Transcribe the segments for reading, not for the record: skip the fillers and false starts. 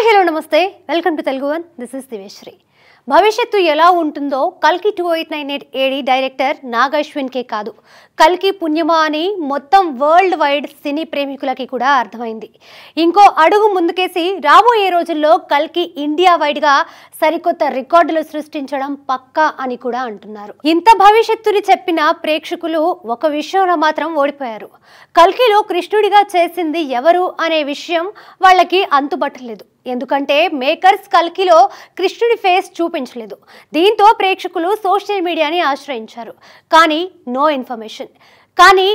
Hi hello నమస్తే welcome to Telugu one this is Diveshri. భవిష్యత్తు ఎలా ఉంటుందో కల్కి 2898 ఏడి డైరెక్టర్ నాగ్ అశ్విన్కే కాదు, కల్కి పుణ్యమా అని మొత్తం వరల్డ్ వైడ్ సినీ ప్రేమికులకి కూడా అర్థమైంది. ఇంకో అడుగు ముందుకేసి రాబోయే రోజుల్లో కల్కి ఇండియా వైడ్గా సరికొత్త రికార్డులు సృష్టించడం పక్కా అని కూడా అంటున్నారు. ఇంత భవిష్యత్తుని చెప్పిన ప్రేక్షకులు ఒక విషయంలో మాత్రం ఓడిపోయారు. కల్కిలో కృష్ణుడిగా చేసింది ఎవరు అనే విషయం వాళ్ళకి అంతుబట్టలేదు. ఎందుకంటే మేకర్స్ కల్కిలో కృష్ణుడి ఫేస్ చూపించలేదు. దీంతో ప్రేక్షకులు సోషల్ మీడియాని ఆశ్రయించారు, కానీ నో ఇన్ఫర్మేషన్. కానీ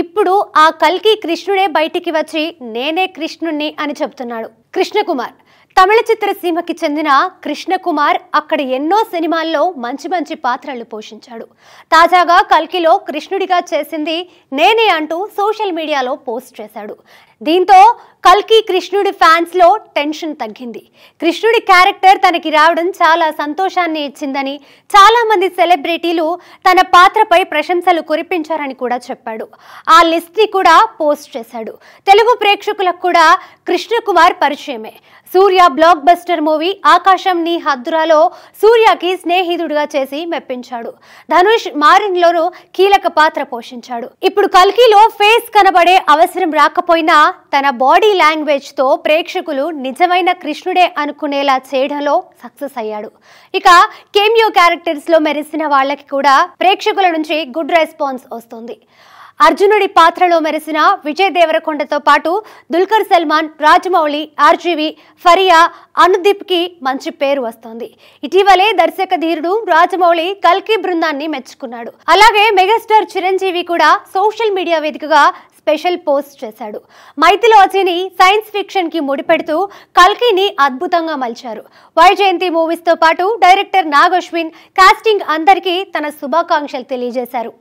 ఇప్పుడు ఆ కల్కి కృష్ణుడే బయటికి వచ్చి నేనే కృష్ణుణ్ణి అని చెప్తున్నాడు. కృష్ణకుమార్ తమిళ చిత్రసీమకి చెందిన కృష్ణకుమార్ అక్కడ ఎన్నో సినిమాల్లో మంచి మంచి పాత్రలు పోషించాడు. తాజాగా కల్కిలో కృష్ణుడిగా చేసింది నేనే అంటూ సోషల్ మీడియాలో పోస్ట్ చేశాడు. దీంతో కల్కి కృష్ణుడి ఫ్యాన్స్లో టెన్షన్ తగ్గింది. కృష్ణుడి క్యారెక్టర్ తనకి రావడం చాలా సంతోషాన్ని ఇచ్చిందని, చాలామంది సెలబ్రిటీలు తన పాత్రపై ప్రశంసలు కురిపించారని కూడా చెప్పాడు. ఆ లిస్ట్ని కూడా పోస్ట్ చేశాడు. తెలుగు ప్రేక్షకులకు కూడా కృష్ణకుమార్ పరిచయమే. సూర్య బ్లాక్ బస్టర్ మూవీ ఆకాశం నీ హద్దురాలో సూర్యకి స్నేహితుడిగా చేసి మెప్పించాడు. ధనుష్ మారిన్లోనూ కీలక పాత్ర పోషించాడు. ఇప్పుడు కల్కిలో ఫేస్ కనబడే అవసరం రాకపోయినా తన బాడీ లాంగ్వేజ్ తో ప్రేక్షకులు నిజమైన కృష్ణుడే అనుకునేలా చేయడంలో సక్సెస్ అయ్యాడు. ఇక కేమియో క్యారెక్టర్స్ లో మెరిసిన వాళ్ళకి కూడా ప్రేక్షకుల నుంచి గుడ్ రెస్పాన్స్ వస్తుంది. అర్జునుడి పాత్రలో మెరిసిన విజయ్ దేవరకొండతో పాటు దుల్కర్ సల్మాన్, రాజమౌళి, ఆర్జీవి, ఫరియా, అనుదీప్ కి మంచి పేరు వస్తోంది. ఇటీవలే దర్శక ధీరుడు రాజమౌళి కల్కి బృందాన్ని మెచ్చుకున్నాడు. అలాగే మెగాస్టార్ చిరంజీవి కూడా సోషల్ మీడియా వేదికగా స్పెషల్ పోస్ట్ చేశాడు. మైథిలాజీని సైన్స్ ఫిక్షన్ కి ముడిపెడుతూ కల్కిని అద్భుతంగా మలిచారు. వైజయంతి మూవీస్ తో పాటు డైరెక్టర్ నాగ్ అశ్విన్ కాస్టింగ్ అందరికీ తన శుభాకాంక్షలు తెలియజేశారు.